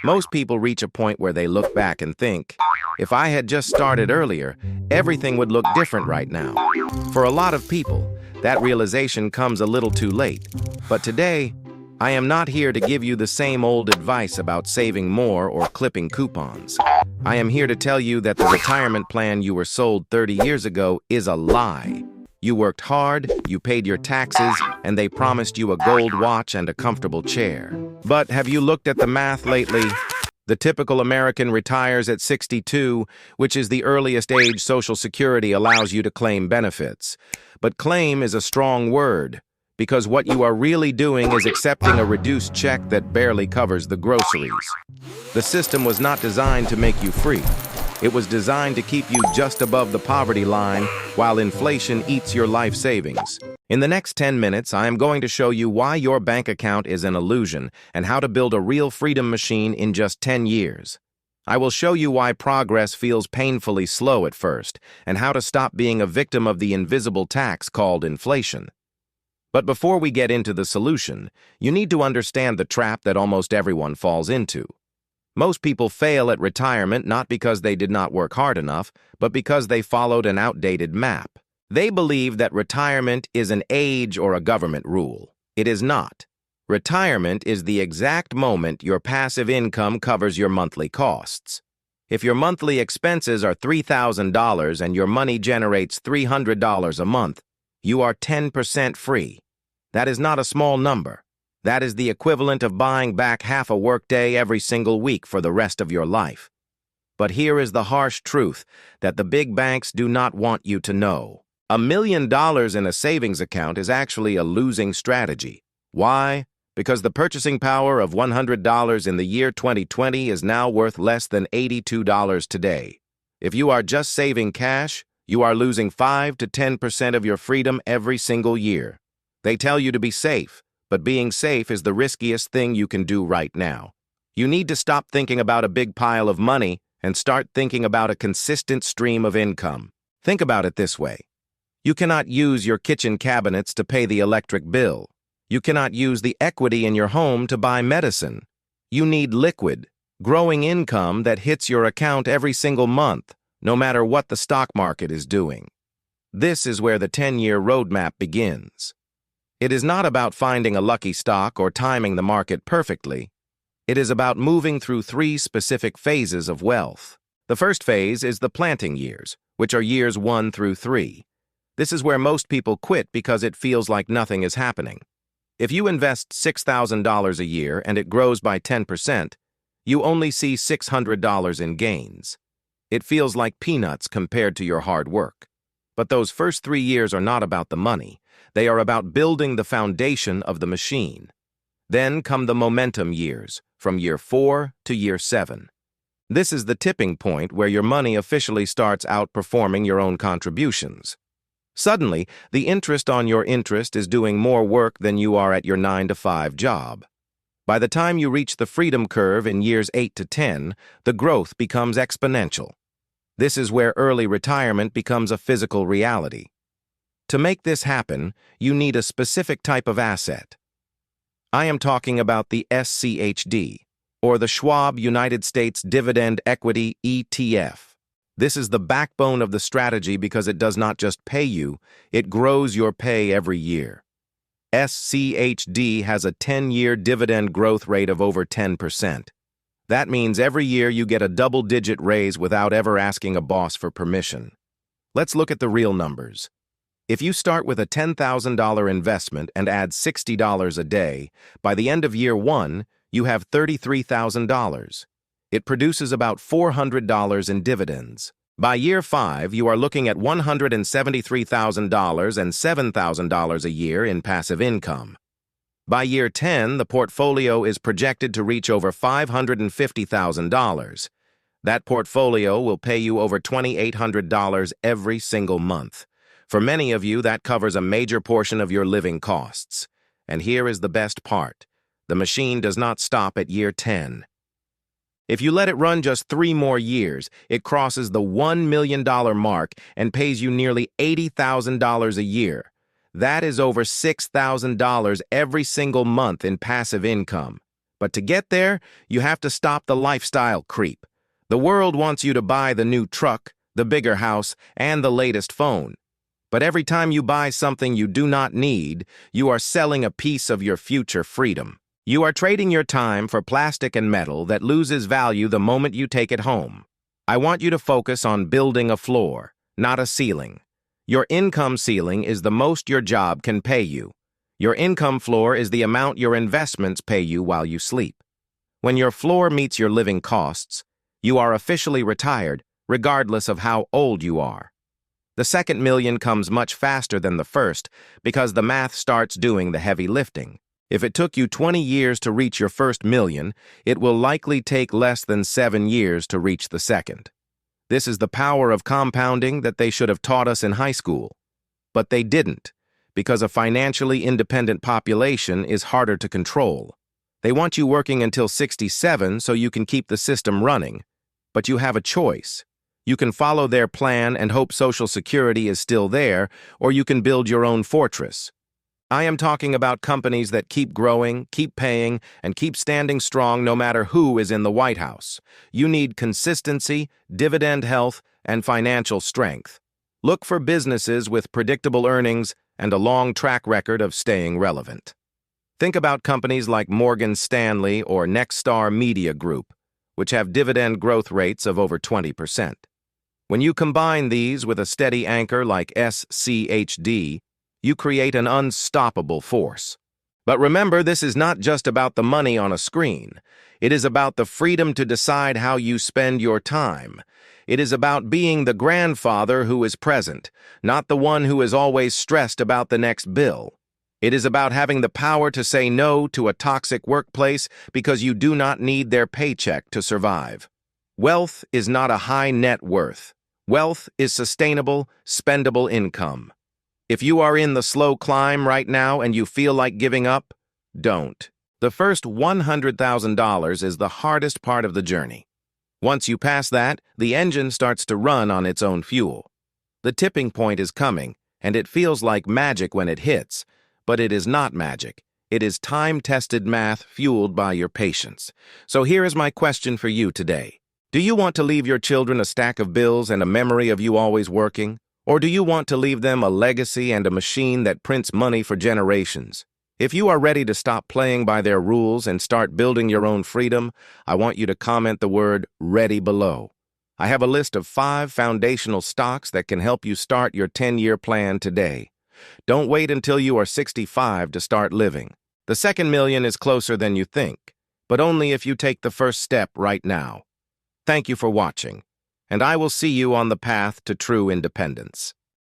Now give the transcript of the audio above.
Most people reach a point where they look back and think, if I had just started earlier, everything would look different right now. For a lot of people, that realization comes a little too late. But today, I am not here to give you the same old advice about saving more or clipping coupons. I am here to tell you that the retirement plan you were sold 30 years ago is a lie. You worked hard, you paid your taxes, and they promised you a gold watch and a comfortable chair. But have you looked at the math lately? The typical American retires at 62, which is the earliest age Social Security allows you to claim benefits. But claim is a strong word, because what you are really doing is accepting a reduced check that barely covers the groceries. The system was not designed to make you free. It was designed to keep you just above the poverty line while inflation eats your life savings. In the next 10 minutes, I am going to show you why your bank account is an illusion and how to build a real freedom machine in just 10 years. I will show you why progress feels painfully slow at first and how to stop being a victim of the invisible tax called inflation. But before we get into the solution, you need to understand the trap that almost everyone falls into. Most people fail at retirement not because they did not work hard enough, but because they followed an outdated map. They believe that retirement is an age or a government rule. It is not. Retirement is the exact moment your passive income covers your monthly costs. If your monthly expenses are $3,000 and your money generates $300 a month, you are 10% free. That is not a small number. That is the equivalent of buying back half a workday every single week for the rest of your life. But here is the harsh truth that the big banks do not want you to know. $1 million in a savings account is actually a losing strategy. Why? Because the purchasing power of $100 in the year 2020 is now worth less than $82 today. If you are just saving cash, you are losing 5 to 10% of your freedom every single year. They tell you to be safe, but being safe is the riskiest thing you can do right now. You need to stop thinking about a big pile of money and start thinking about a consistent stream of income. Think about it this way. You cannot use your kitchen cabinets to pay the electric bill. You cannot use the equity in your home to buy medicine. You need liquid, growing income that hits your account every single month, no matter what the stock market is doing. This is where the 10-year roadmap begins. It is not about finding a lucky stock or timing the market perfectly. It is about moving through 3 specific phases of wealth. The first phase is the planting years, which are years 1 through 3. This is where most people quit because it feels like nothing is happening. If you invest $6,000 a year and it grows by 10%, you only see $600 in gains. It feels like peanuts compared to your hard work. But those first 3 years are not about the money. They are about building the foundation of the machine. Then come the momentum years, from year 4 to year 7. This is the tipping point where your money officially starts outperforming your own contributions. Suddenly, the interest on your interest is doing more work than you are at your 9-to-5 job. By the time you reach the freedom curve in years 8 to 10, the growth becomes exponential. This is where early retirement becomes a physical reality. To make this happen, you need a specific type of asset. I am talking about the SCHD, or the Schwab United States Dividend Equity ETF. This is the backbone of the strategy because it does not just pay you, it grows your pay every year. SCHD has a 10-year dividend growth rate of over 10%. That means every year you get a double-digit raise without ever asking a boss for permission. Let's look at the real numbers. If you start with a $10,000 investment and add $60 a day, by the end of year 1, you have $33,000. It produces about $400 in dividends. By year 5, you are looking at $173,000 and $7,000 a year in passive income. By year 10, the portfolio is projected to reach over $550,000. That portfolio will pay you over $2,800 every single month. For many of you, that covers a major portion of your living costs. And here is the best part. The machine does not stop at year 10. If you let it run just 3 more years, it crosses the $1 million mark and pays you nearly $80,000 a year. That is over $6,000 every single month in passive income. But to get there, you have to stop the lifestyle creep. The world wants you to buy the new truck, the bigger house, and the latest phone. But every time you buy something you do not need, you are selling a piece of your future freedom. You are trading your time for plastic and metal that loses value the moment you take it home. I want you to focus on building a floor, not a ceiling. Your income ceiling is the most your job can pay you. Your income floor is the amount your investments pay you while you sleep. When your floor meets your living costs, you are officially retired, regardless of how old you are. The second million comes much faster than the first because the math starts doing the heavy lifting. If it took you 20 years to reach your first million, it will likely take less than 7 years to reach the second. This is the power of compounding that they should have taught us in high school. But they didn't, because a financially independent population is harder to control. They want you working until 67 so you can keep the system running. But you have a choice. You can follow their plan and hope Social Security is still there, or you can build your own fortress. I am talking about companies that keep growing, keep paying, and keep standing strong no matter who is in the White House. You need consistency, dividend health, and financial strength. Look for businesses with predictable earnings and a long track record of staying relevant. Think about companies like Morgan Stanley or Nexstar Media Group, which have dividend growth rates of over 20%. When you combine these with a steady anchor like SCHD, you create an unstoppable force. But remember, this is not just about the money on a screen. It is about the freedom to decide how you spend your time. It is about being the grandfather who is present, not the one who is always stressed about the next bill. It is about having the power to say no to a toxic workplace because you do not need their paycheck to survive. Wealth is not a high net worth. Wealth is sustainable, spendable income. If you are in the slow climb right now and you feel like giving up, don't. The first $100,000 is the hardest part of the journey. Once you pass that, the engine starts to run on its own fuel. The tipping point is coming, and it feels like magic when it hits, but it is not magic. It is time-tested math fueled by your patience. So here is my question for you today. Do you want to leave your children a stack of bills and a memory of you always working? Or do you want to leave them a legacy and a machine that prints money for generations? If you are ready to stop playing by their rules and start building your own freedom, I want you to comment the word "ready" below. I have a list of 5 foundational stocks that can help you start your 10-year plan today. Don't wait until you are 65 to start living. The second million is closer than you think, but only if you take the first step right now. Thank you for watching, and I will see you on the path to true independence.